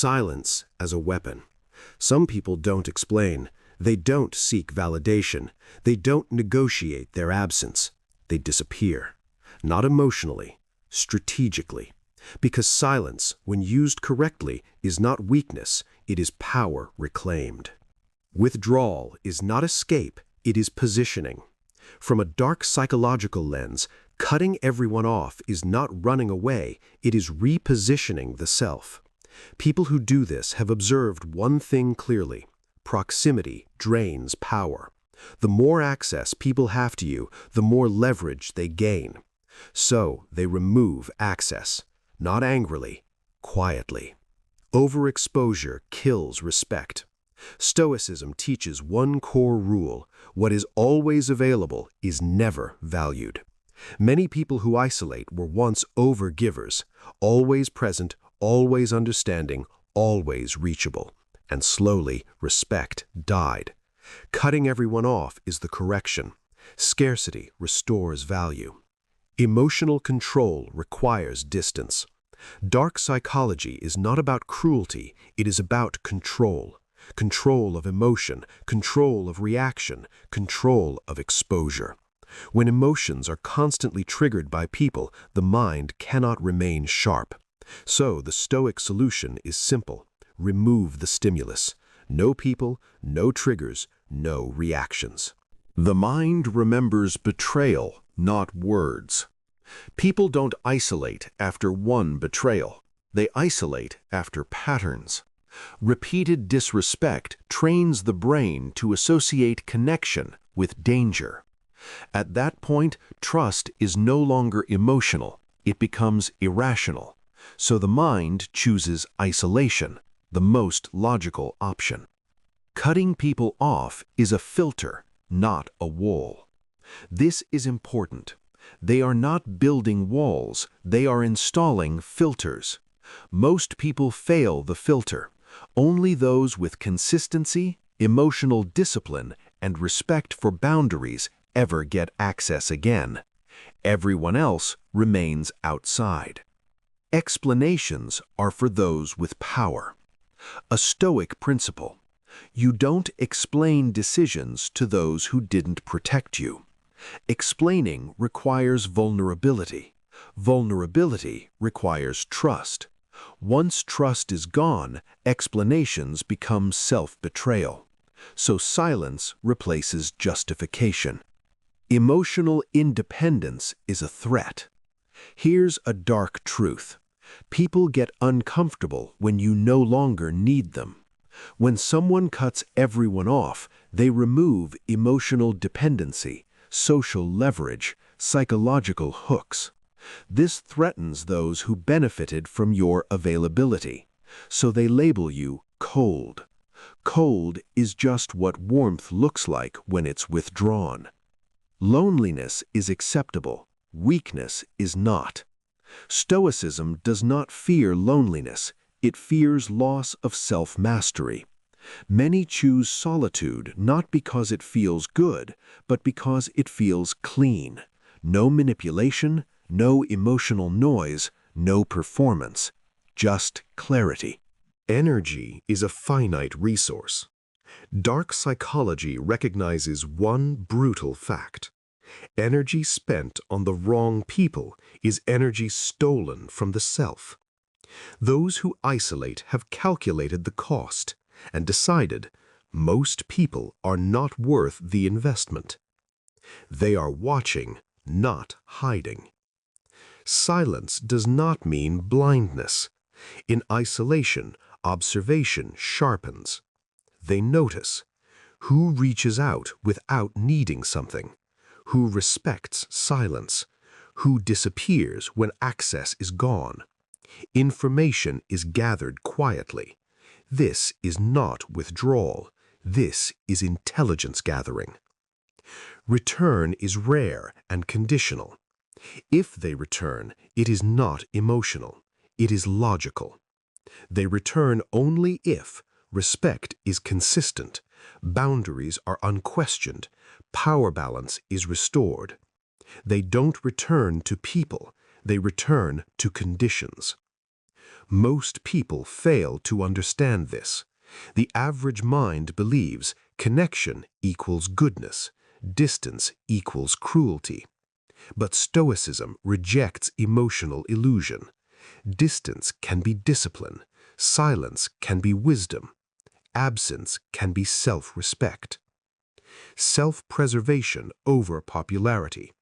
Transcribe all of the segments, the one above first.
Silence as a weapon. Some people don't explain. They don't seek validation. They don't negotiate their absence. They disappear. Not emotionally, strategically. Because silence, when used correctly, is not weakness, it is power reclaimed. Withdrawal is not escape, it is positioning. From a dark psychological lens, cutting everyone off is not running away, it is repositioning the self. People who do this have observed one thing clearly. Proximity drains power. The more access people have to you, the more leverage they gain. So they remove access, not angrily, quietly. Overexposure kills respect. Stoicism teaches one core rule: what is always available is never valued. Many people who isolate were once overgivers, always present, always understanding, always reachable. And slowly, respect died. Cutting everyone off is the correction. Scarcity restores value. Emotional control requires distance. Dark psychology is not about cruelty, it is about control. Control of emotion, control of reaction, control of exposure. When emotions are constantly triggered by people, the mind cannot remain sharp. So the Stoic solution is simple. Remove the stimulus. No people, no triggers, no reactions. The mind remembers betrayal, not words. People don't isolate after one betrayal. They isolate after patterns. Repeated disrespect trains the brain to associate connection with danger. At that point, trust is no longer emotional. It becomes irrational. So the mind chooses isolation, the most logical option. Cutting people off is a filter, not a wall. This is important. They are not building walls, they are installing filters. Most people fail the filter. Only those with consistency, emotional discipline, and respect for boundaries ever get access again. Everyone else remains outside. Explanations are for those with power. A Stoic principle: you don't explain decisions to those who didn't protect you. Explaining requires vulnerability. Vulnerability requires trust. Once trust is gone, explanations become self-betrayal. So silence replaces justification. Emotional independence is a threat. Here's a dark truth. People get uncomfortable when you no longer need them. When someone cuts everyone off, they remove emotional dependency, social leverage, psychological hooks. This threatens those who benefited from your availability, so they label you cold. Cold is just what warmth looks like when it's withdrawn. Loneliness is acceptable, weakness is not. Stoicism does not fear loneliness, it fears loss of self-mastery. Many choose solitude not because it feels good, but because it feels clean. No manipulation, no emotional noise, no performance, just clarity. Energy is a finite resource. Dark psychology recognizes one brutal fact. Energy spent on the wrong people is energy stolen from the self. Those who isolate have calculated the cost and decided most people are not worth the investment. They are watching, not hiding. Silence does not mean blindness. In isolation, observation sharpens. They notice who reaches out without needing something, who respects silence, who disappears when access is gone. Information is gathered quietly. This is not withdrawal. This is intelligence gathering. Return is rare and conditional. If they return, it is not emotional. It is logical. They return only if respect is consistent, boundaries are unquestioned, power balance is restored. They don't return to people, they return to conditions. Most people fail to understand this. The average mind believes connection equals goodness, distance equals cruelty. But Stoicism rejects emotional illusion. Distance can be discipline, silence can be wisdom, absence can be self-respect. Self-preservation over popularity.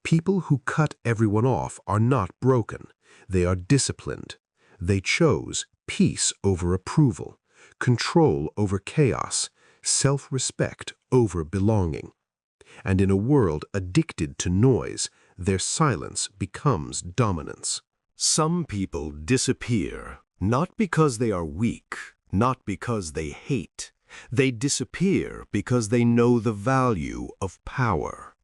People who cut everyone off are not broken, they are disciplined. They chose peace over approval, control over chaos, self-respect over belonging. And in a world addicted to noise, their silence becomes dominance. Some people disappear, not because they are weak, not because they hate. They disappear because they know the value of power.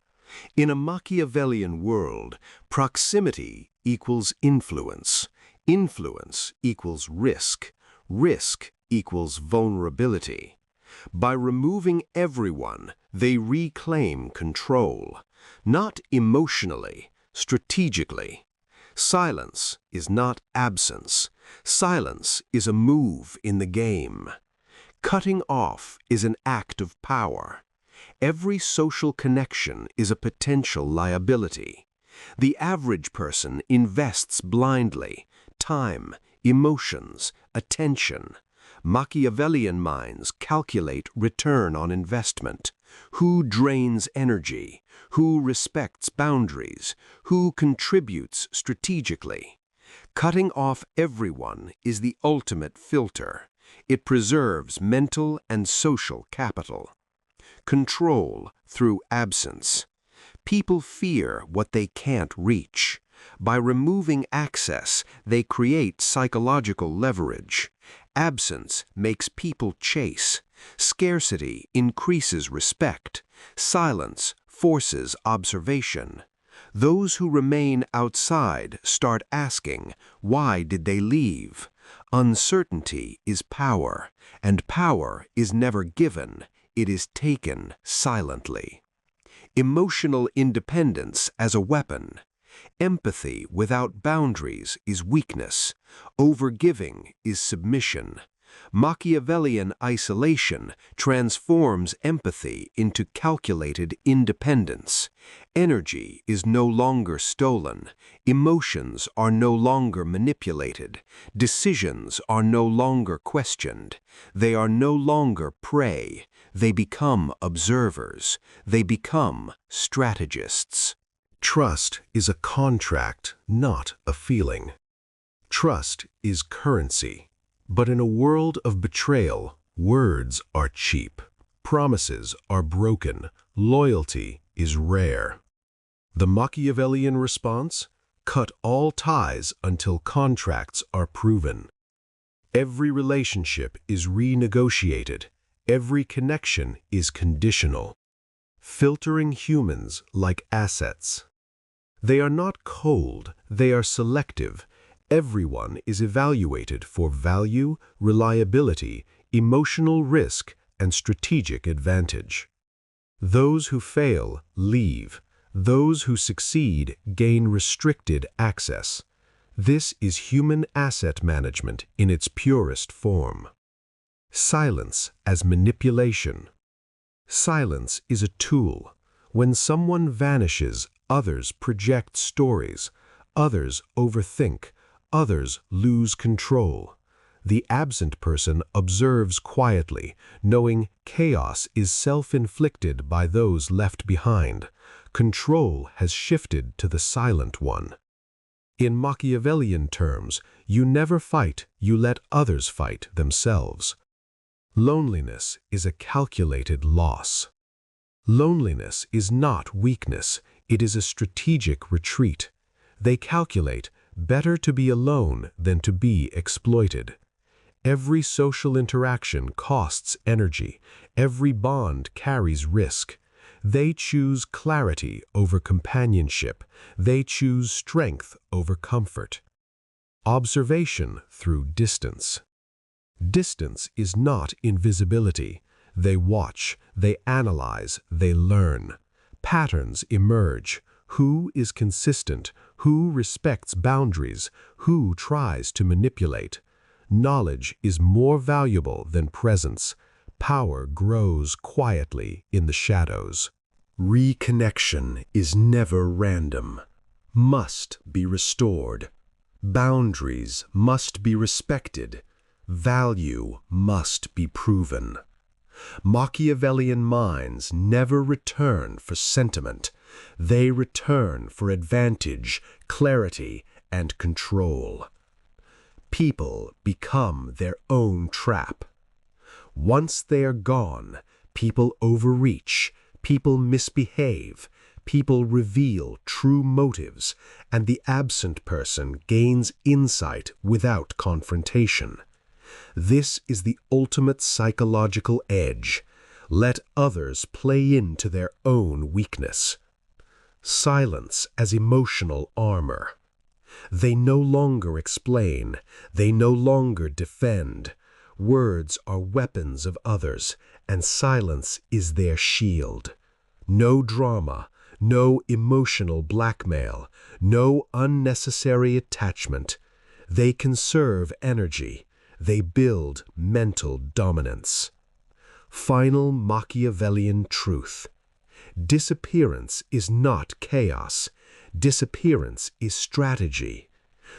In a Machiavellian world, proximity equals influence, influence equals risk, risk equals vulnerability. By removing everyone, they reclaim control, not emotionally, strategically. Silence is not absence. Silence is a move in the game. Cutting off is an act of power. Every social connection is a potential liability. The average person invests blindly, time, emotions, attention. Machiavellian minds calculate return on investment. Who drains energy? Who respects boundaries? Who contributes strategically? Cutting off everyone is the ultimate filter. It preserves mental and social capital. Control through absence. People fear what they can't reach. By removing access, they create psychological leverage. Absence makes people chase. Scarcity increases respect. Silence forces observation. Those who remain outside start asking, why did they leave? Uncertainty is power, and power is never given, it is taken silently. Emotional independence as a weapon. Empathy without boundaries is weakness. Overgiving is submission. Machiavellian isolation transforms empathy into calculated independence. Energy is no longer stolen. Emotions are no longer manipulated. Decisions are no longer questioned. They are no longer prey. They become observers. They become strategists. Trust is a contract, not a feeling. Trust is currency. But in a world of betrayal, words are cheap. Promises are broken. Loyalty is rare. The Machiavellian response? Cut all ties until contracts are proven. Every relationship is renegotiated. Every connection is conditional. Filtering humans like assets. They are not cold, they are selective. Everyone is evaluated for value, reliability, emotional risk, and strategic advantage. Those who fail leave. Those who succeed gain restricted access. This is human asset management in its purest form. Silence as manipulation. Silence is a tool. When someone vanishes, others project stories. Others overthink. Others lose control. The absent person observes quietly, knowing chaos is self-inflicted by those left behind. Control has shifted to the silent one. In Machiavellian terms, you never fight, you let others fight themselves. Loneliness is a calculated loss. Loneliness is not weakness, it is a strategic retreat. They calculate, better to be alone than to be exploited. Every social interaction costs energy. Every bond carries risk. They choose clarity over companionship. They choose strength over comfort. Observation through distance. Distance is not invisibility. They watch, they analyze, they learn. Patterns emerge. Who is consistent? Who respects boundaries? Who tries to manipulate? Knowledge is more valuable than presence. Power grows quietly in the shadows. Reconnection is never random. Must be restored. Boundaries must be respected. Value must be proven. Machiavellian minds never return for sentiment. They return for advantage, clarity, and control. People become their own trap. Once they are gone, people overreach, people misbehave, people reveal true motives, and the absent person gains insight without confrontation. This is the ultimate psychological edge. Let others play into their own weakness. Silence as emotional armor. They no longer explain. They no longer defend. Words are weapons of others, and silence is their shield. No drama, no emotional blackmail, no unnecessary attachment. They conserve energy. They build mental dominance. Final Machiavellian truth. Disappearance is not chaos. Disappearance is strategy.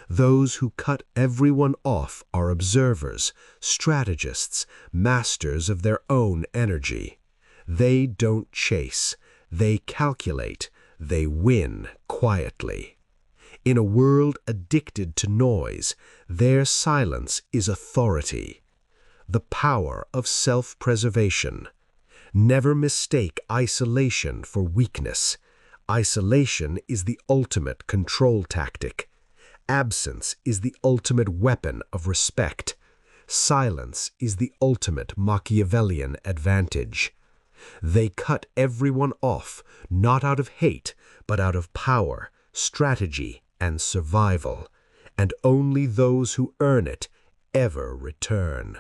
Those who cut everyone off are observers, strategists, masters of their own energy. They don't chase. They calculate. They win quietly. In a world addicted to noise, their silence is authority. The power of self-preservation. Never mistake isolation for weakness. Isolation is the ultimate control tactic. Absence is the ultimate weapon of respect. Silence is the ultimate Machiavellian advantage. They cut everyone off, not out of hate, but out of power, strategy, and survival, and only those who earn it ever return.